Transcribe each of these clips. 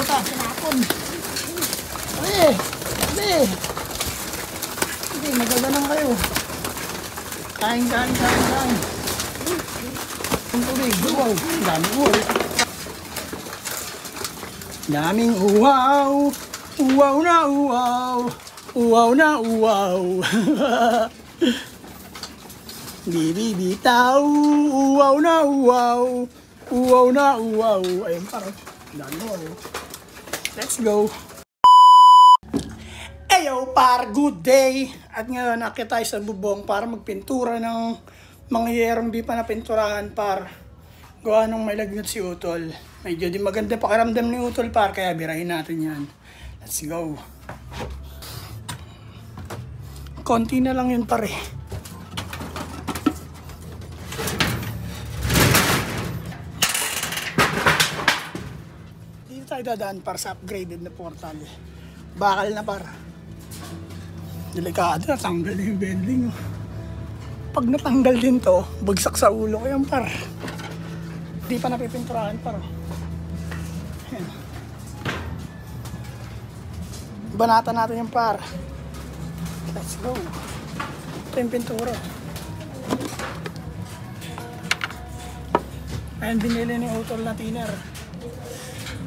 ta, sinapon. Ay, hindi. Hindi, magagalang kayo. Kain. Ang tubig, wow, daming uwaw. Daming uwaw. Uwaw na uwaw. Uwaw na uwaw. Di bibitaw. Uwaw na uwaw. Uwaw na uwaw. Ayun parang. Dami uwaw. Let's go. Eyo par, good day. At ngayon nakita tayo sa bubong para magpintura ng mga yerong di pa napinturahan par. Gawa nung may lagnat si Utol. Medyo di maganda pakiramdam ni Utol par, kaya birahin natin yan. Let's go. Konti na lang yun pare. Dito tayo dadaan par sa upgraded na portal. Bakal na par. Delikado, natanggal na yung bending. Pag natanggal din to, bagsak sa ulo ko yan par. Di pa napipinturahan par. Ayan. Banatan natin yung par. Let's go. Ito yung pintura. Ayan, binili ni Utol na thinner.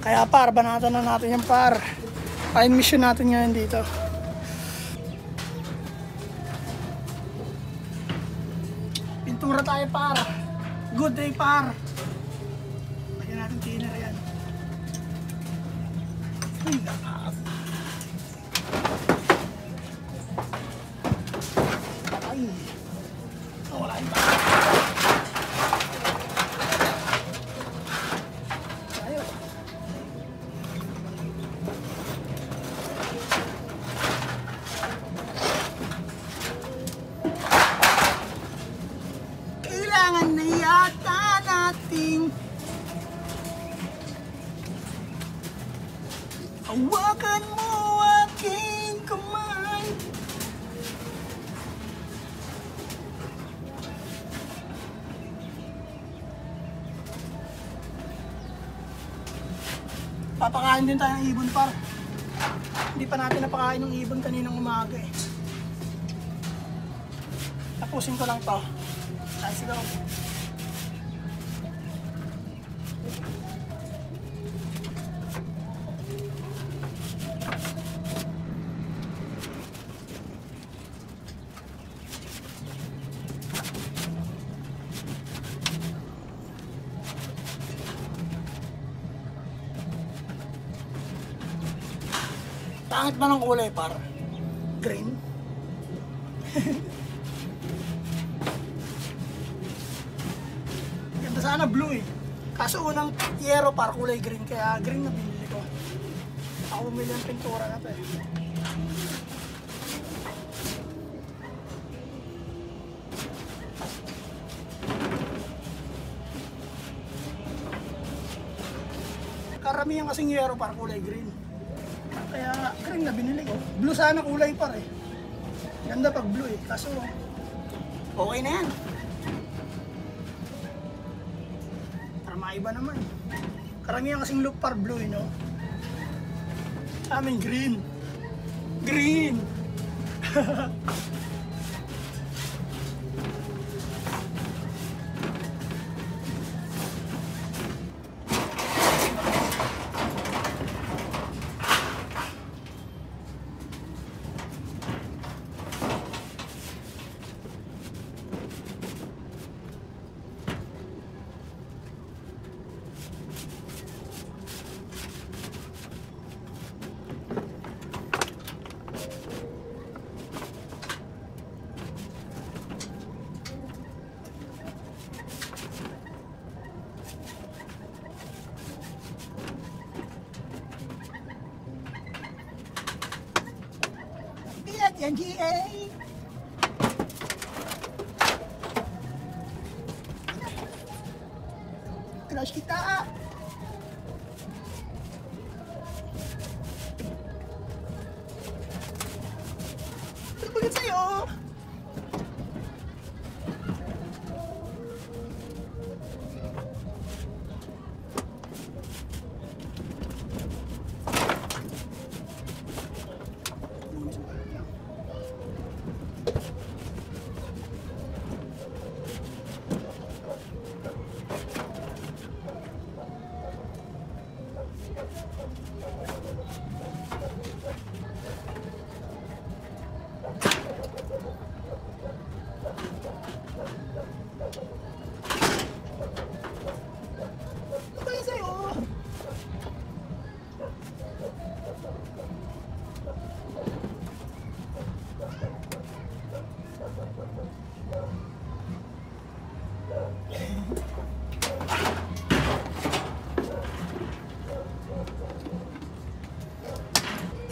Kaya par, banatan na natin yung par. Ayan, mission natin ngayon dito. Pintura tayo par. Good day par. Lagyan natin thinner yan. Ay, lakas. Ay. Wala yung par. Ayun. Kailangan na yata nating hawakan mo aking kamay. Papakain din tayo ng ibon par. Hindi pa natin napakain ng ibon kaninang umaga eh. Tapusin ko lang to. Let's go. Pangit ba ng kulay par? Green? Ganda sana blue eh. Kaso unang yero par kulay green, kaya green na pinili ko. Ako bumili ang pintura na to eh. Karamihan kasing yero par kulay green. Kaya green na binili ko. Blue sana kulay par eh. Ganda pag blue eh. Kaso okay na yan. Para maiba naman. Karamihan kasing look par blue eh, no? Sa amin green. Green! Yan GA! Crush kita! Ano ba sa'yo?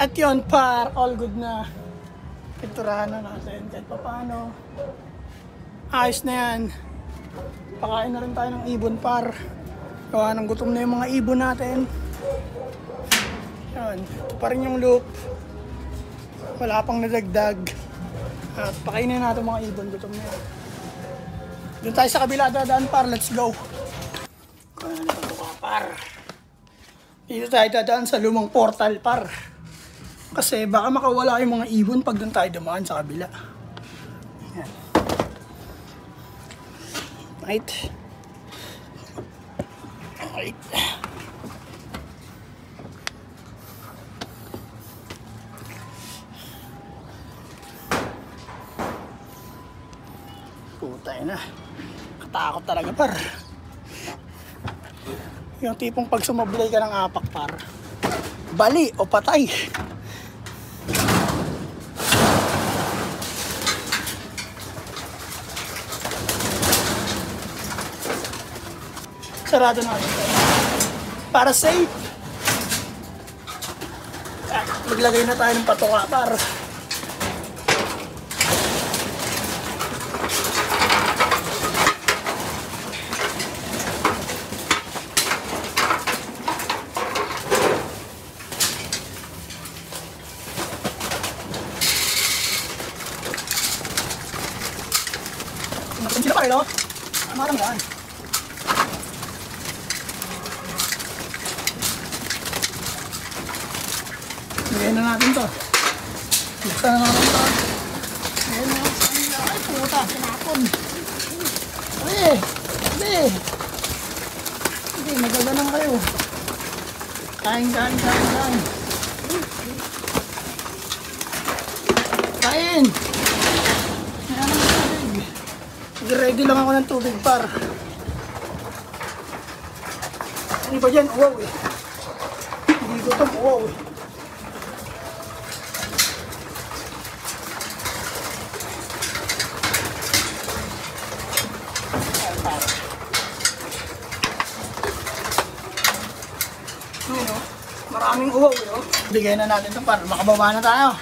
At yun par, all good na. Pinturahan na natin kahit pa paano. Ayos na yan. Pakain na rin tayo ng ibon par. Gawa ng gutom na yung mga ibon natin. Yan, ito pa rin yung loop. Wala pang nadagdag. At pakainin natin mga ibon, gutom na yan. Doon tayo sa kabila dadaan par, let's go. Kaya nito ka par. Dito tayo dadaan sa lumang portal par. Kasi baka makawala yung mga ibon pag doon tayo dumaan sa kabila. Yan. Right. Right. Putay na. Katakot talaga par. Yung tipong pag sumablay ka ng apak par, bali o patay. Sarado natin para safe. At maglagay na tayo ng patoka par. Sila pa rin, no? Maranggaan. Bigyan na natin to. Buksan na natin to. Bigyan na natin to. Ay, puta, sinapon. Hindi, magagalang kayo. Kain. Kain! Ready lang ako ng tubig par. Ano ba yan? Uwaw eh. Hindi ko ito uwaw eh. Ano, maraming uwaw eh. Oh. Bigay na natin ito para makababa na tayo.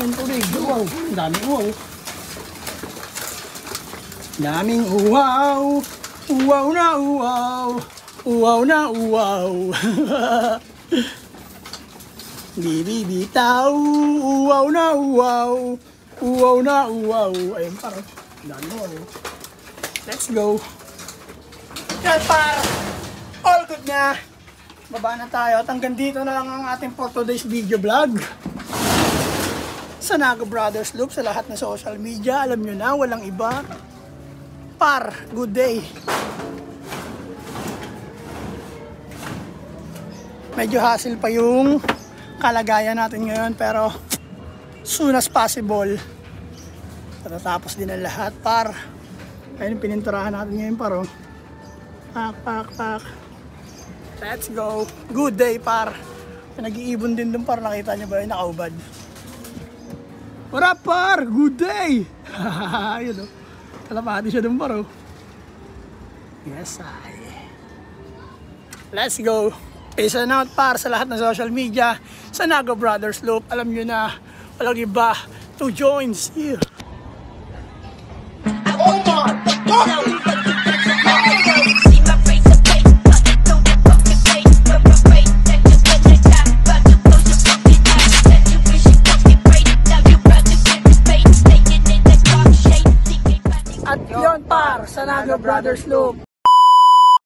Ayun tubig, uwaw. Daming uwaw. Daming uwaw. Uwaw na uwaw. Uwaw na uwaw. Bibitaw. Uwaw na uwaw. Uwaw na uwaw. Ayun parang daming uwaw. Let's go. Yan par. All good na. Baba na tayo at hanggang dito na lang ang ating for today's video vlog. Sa Nago Brothers Loop, sa lahat ng social media, alam nyo na, walang iba. Par, good day. Medyo hassle pa yung kalagayan natin ngayon, pero soon as possible, patatapos din ang lahat, par. Ayun, pininturahan natin ngayon, paro. Pak. Let's go. Good day, par. Nag-iibon din dun, par. Nakita nyo ba yun? Nakaubad. What up, par? Good day! Yun, oh. Kalapati siya dun, par, oh. Yes, let's go. Peace and out, par, sa lahat ng social media. Sa Nago Brothers Loop. Alam nyo na, walang iba to join. See you. Oh my God! At yun par, sa Nago Brothers Loop.